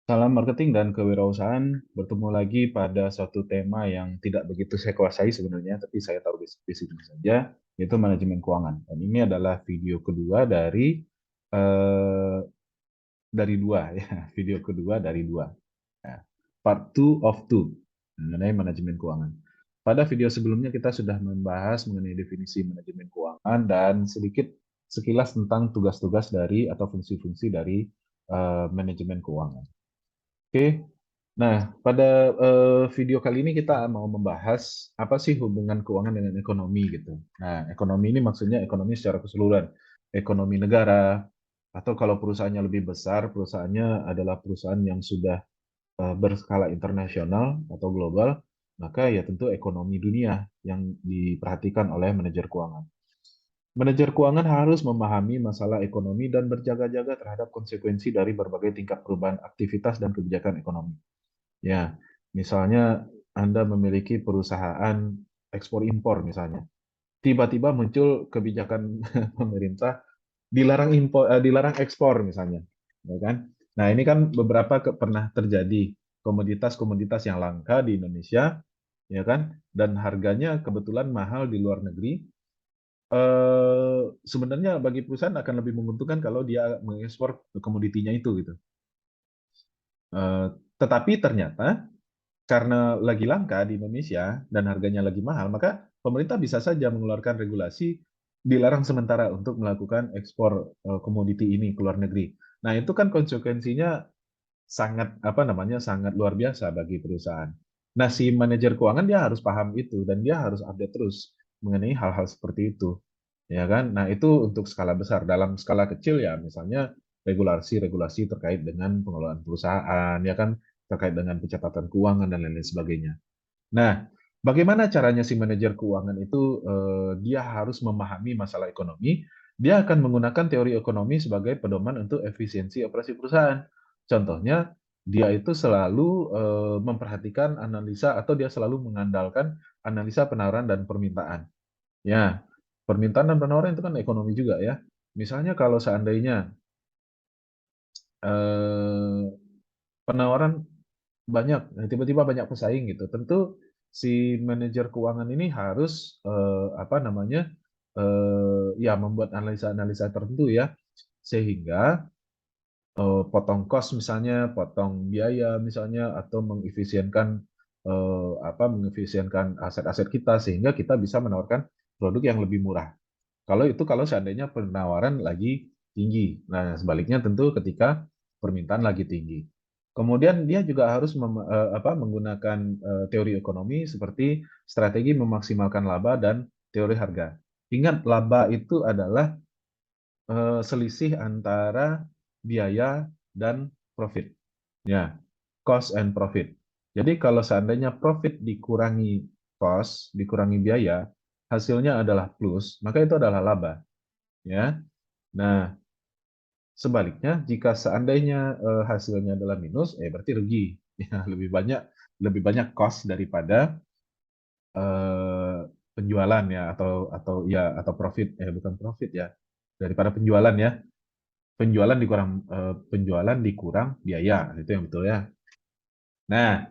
Salam marketing dan kewirausahaan. Bertemu lagi pada suatu tema yang tidak begitu saya kuasai sebenarnya, tapi saya tahu basic-basicnya saja, yaitu manajemen keuangan. Dan ini adalah video kedua dari dua ya, video kedua dari dua. Ya. Part 2 of 2 mengenai manajemen keuangan. Pada video sebelumnya kita sudah membahas mengenai definisi manajemen keuangan dan sedikit sekilas tentang tugas-tugas dari atau fungsi-fungsi dari manajemen keuangan. Oke, nah pada video kali ini kita mau membahas apa sih hubungan keuangan dengan ekonomi gitu. Nah, ekonomi ini maksudnya ekonomi secara keseluruhan, ekonomi negara, atau kalau perusahaannya lebih besar, perusahaannya adalah perusahaan yang sudah berskala internasional atau global, maka ya tentu ekonomi dunia yang diperhatikan oleh manajer keuangan. Manajer keuangan harus memahami masalah ekonomi dan berjaga-jaga terhadap konsekuensi dari berbagai tingkat perubahan aktivitas dan kebijakan ekonomi. Ya, misalnya Anda memiliki perusahaan ekspor impor misalnya. Tiba-tiba muncul kebijakan pemerintah dilarang ekspor misalnya, ya kan? Nah, ini kan beberapa pernah terjadi komoditas-komoditas yang langka di Indonesia, ya kan? Dan harganya kebetulan mahal di luar negeri. Sebenarnya bagi perusahaan akan lebih menguntungkan kalau dia mengekspor komoditinya itu gitu. Eh, tetapi ternyata karena lagi langka di Indonesia dan harganya lagi mahal, maka pemerintah bisa saja mengeluarkan regulasi dilarang sementara untuk melakukan ekspor komoditi ini ke luar negeri. Nah, itu kan konsekuensinya sangat apa namanya sangat luar biasa bagi perusahaan. Nah, si manajer keuangan dia harus paham itu dan dia harus update terus mengenai hal-hal seperti itu. Ya kan? Nah, itu untuk skala besar. Dalam skala kecil ya misalnya regulasi-regulasi terkait dengan pengelolaan perusahaan, ya kan, terkait dengan pencatatan keuangan dan lain-lain sebagainya. Nah, bagaimana caranya si manajer keuangan itu dia harus memahami masalah ekonomi, dia akan menggunakan teori ekonomi sebagai pedoman untuk efisiensi operasi perusahaan. Contohnya, dia itu selalu memperhatikan analisa atau dia selalu mengandalkan analisa penawaran dan permintaan. Ya, permintaan dan penawaran itu kan ekonomi juga ya. Misalnya kalau seandainya eh, penawaran banyak, tiba-tiba banyak pesaing gitu. Tentu si manajer keuangan ini harus apa namanya ya membuat analisa-analisa tertentu ya, sehingga potong cost misalnya, potong biaya misalnya, atau mengefisienkan aset-aset kita sehingga kita bisa menawarkan produk yang lebih murah. Kalau seandainya penawaran lagi tinggi. Nah, sebaliknya tentu ketika permintaan lagi tinggi. Kemudian dia juga harus menggunakan teori ekonomi seperti strategi memaksimalkan laba dan teori harga. Ingat, laba itu adalah selisih antara biaya dan profit. Ya, cost and profit. Jadi kalau seandainya profit dikurangi cost, dikurangi biaya, hasilnya adalah plus, maka itu adalah laba. Ya. Nah, sebaliknya jika seandainya hasilnya adalah minus, berarti rugi. Ya, lebih banyak cost daripada eh, penjualan ya atau profit bukan profit ya daripada penjualan ya. Penjualan dikurang biaya, itu yang betul ya. Nah,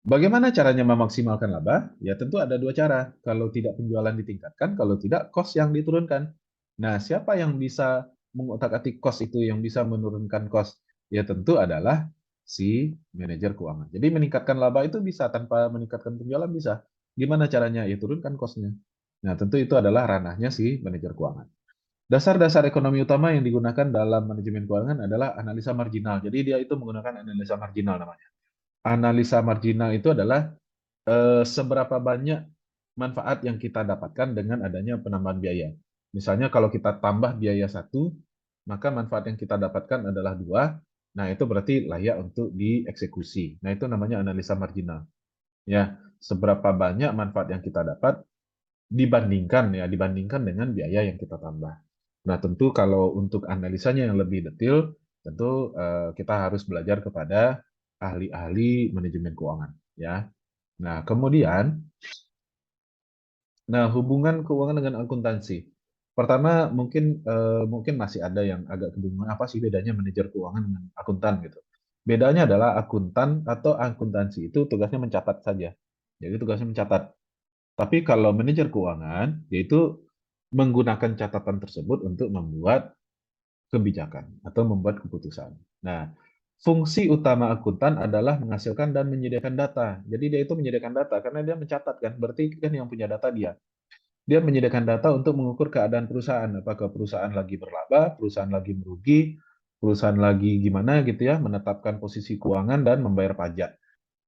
bagaimana caranya memaksimalkan laba? Ya tentu ada dua cara. Kalau tidak penjualan ditingkatkan, kalau tidak cost yang diturunkan. Nah, siapa yang bisa mengotak-atik cost itu, yang bisa menurunkan cost? Ya tentu adalah si manajer keuangan. Jadi meningkatkan laba itu bisa tanpa meningkatkan penjualan bisa. Gimana caranya? Ya turunkan cost-nya. Nah, tentu itu adalah ranahnya si manajer keuangan. Dasar-dasar ekonomi utama yang digunakan dalam manajemen keuangan adalah analisa marginal. Jadi dia itu menggunakan analisa marginal namanya. Analisa marginal itu adalah seberapa banyak manfaat yang kita dapatkan dengan adanya penambahan biaya. Misalnya kalau kita tambah biaya satu, maka manfaat yang kita dapatkan adalah dua. Nah, itu berarti layak untuk dieksekusi. Nah, itu namanya analisa marginal. Ya, seberapa banyak manfaat yang kita dapat dibandingkan dengan biaya yang kita tambah. Nah, tentu kalau untuk analisanya yang lebih detail, tentu kita harus belajar kepada ahli-ahli manajemen keuangan, ya. Nah, kemudian, hubungan keuangan dengan akuntansi. Pertama, mungkin masih ada yang agak kebingungan apa sih bedanya manajer keuangan dengan akuntan gitu. Bedanya adalah akuntan atau akuntansi itu tugasnya mencatat saja. Jadi tugasnya mencatat. Tapi kalau manajer keuangan, yaitu menggunakan catatan tersebut untuk membuat kebijakan atau membuat keputusan. Nah, fungsi utama akuntan adalah menghasilkan dan menyediakan data. Jadi dia itu menyediakan data karena dia mencatat kan, berarti kan yang punya data dia. Dia menyediakan data untuk mengukur keadaan perusahaan, apakah perusahaan lagi berlaba, perusahaan lagi merugi, perusahaan lagi gimana gitu ya, menetapkan posisi keuangan dan membayar pajak.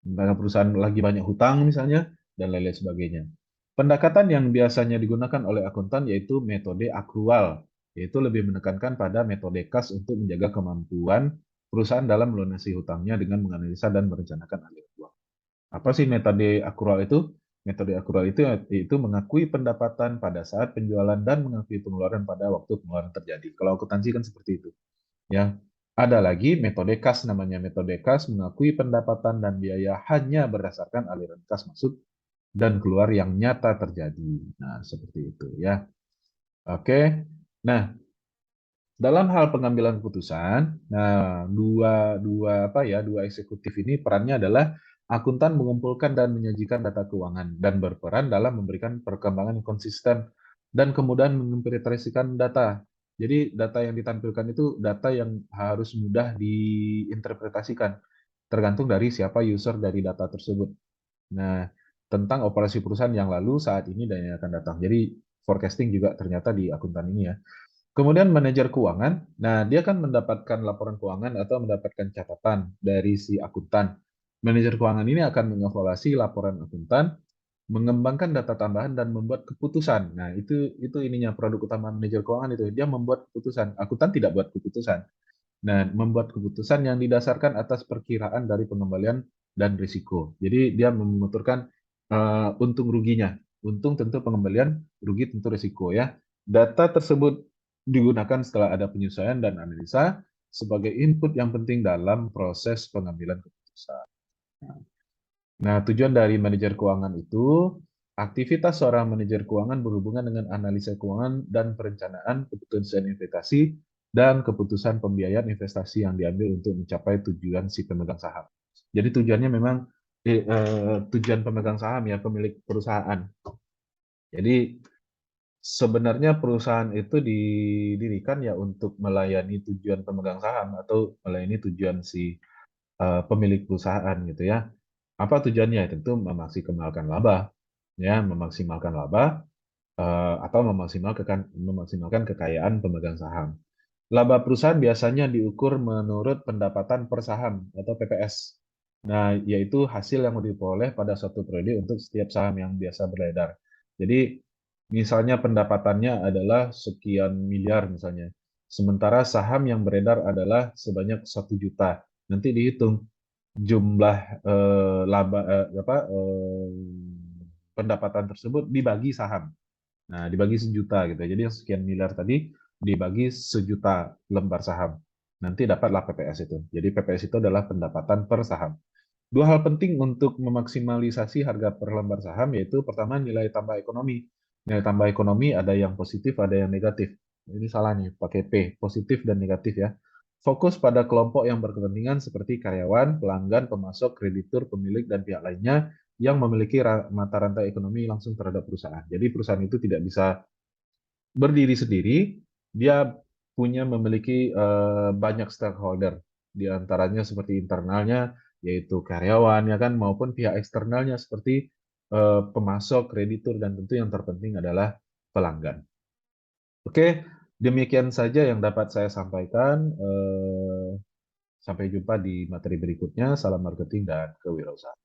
Misalnya perusahaan lagi banyak hutang misalnya, dan lain-lain sebagainya. Pendekatan yang biasanya digunakan oleh akuntan yaitu metode akrual, yaitu lebih menekankan pada metode kas untuk menjaga kemampuan perusahaan dalam melunasi hutangnya dengan menganalisa dan merencanakan aliran uang. Apa sih metode akrual itu? Metode akrual itu mengakui pendapatan pada saat penjualan dan mengakui pengeluaran pada waktu pengeluaran terjadi. Kalau akuntansi kan seperti itu. Ya, ada lagi metode kas namanya. Metode kas mengakui pendapatan dan biaya hanya berdasarkan aliran kas masuk dan keluar yang nyata terjadi. Nah, seperti itu ya. Oke. Nah, dalam hal pengambilan keputusan, nah dua apa ya, dua eksekutif ini perannya adalah akuntan mengumpulkan dan menyajikan data keuangan dan berperan dalam memberikan perkembangan yang konsisten dan kemudian menginterpretasikan data. Jadi data yang ditampilkan itu data yang harus mudah diinterpretasikan, tergantung dari siapa user dari data tersebut. Nah, tentang operasi perusahaan yang lalu, saat ini, dan yang akan datang. Jadi forecasting juga ternyata di akuntan ini ya. Kemudian manajer keuangan, nah dia kan mendapatkan laporan keuangan atau mendapatkan catatan dari si akuntan. Manajer keuangan ini akan mengevaluasi laporan akuntan, mengembangkan data tambahan dan membuat keputusan. Nah, itu ininya produk utama manajer keuangan itu. Dia membuat keputusan. Akuntan tidak buat keputusan. Nah, membuat keputusan yang didasarkan atas perkiraan dari pengembalian dan risiko. Jadi dia memuturkan untung ruginya. Untung tentu pengembalian, rugi tentu risiko ya. Data tersebut digunakan setelah ada penyesuaian dan analisa sebagai input yang penting dalam proses pengambilan keputusan. Nah, tujuan dari manajer keuangan itu, aktivitas seorang manajer keuangan berhubungan dengan analisa keuangan dan perencanaan keputusan investasi dan keputusan pembiayaan investasi yang diambil untuk mencapai tujuan si pemegang saham. Jadi tujuannya memang tujuan pemegang saham ya, pemilik perusahaan. Jadi sebenarnya perusahaan itu didirikan ya untuk melayani tujuan pemegang saham atau melayani tujuan si pemilik perusahaan gitu ya. Apa tujuannya? Tentu memaksimalkan laba, ya, memaksimalkan laba atau memaksimalkan kekayaan pemegang saham. Laba perusahaan biasanya diukur menurut pendapatan per saham atau PPS. Nah, yaitu hasil yang diperoleh pada suatu periode untuk setiap saham yang biasa beredar. Jadi, misalnya pendapatannya adalah sekian miliar misalnya. Sementara saham yang beredar adalah sebanyak 1 juta. Nanti dihitung jumlah pendapatan tersebut dibagi saham. Nah, dibagi 1 juta gitu. Jadi yang sekian miliar tadi dibagi 1 juta lembar saham. Nanti dapatlah PPS itu. Jadi PPS itu adalah pendapatan per saham. Dua hal penting untuk memaksimalisasi harga per lembar saham yaitu pertama nilai tambah ekonomi. Nilai tambah ekonomi ada yang positif, ada yang negatif. Ini salah nih, pakai P, positif dan negatif ya. Fokus pada kelompok yang berkepentingan seperti karyawan, pelanggan, pemasok, kreditur, pemilik, dan pihak lainnya yang memiliki mata rantai ekonomi langsung terhadap perusahaan. Jadi perusahaan itu tidak bisa berdiri sendiri, dia memiliki banyak stakeholder, di antaranya seperti internalnya, yaitu karyawan, ya kan, maupun pihak eksternalnya seperti pemasok, kreditur, dan tentu yang terpenting adalah pelanggan. Oke, demikian saja yang dapat saya sampaikan. Sampai jumpa di materi berikutnya. Salam marketing dan kewirausahaan.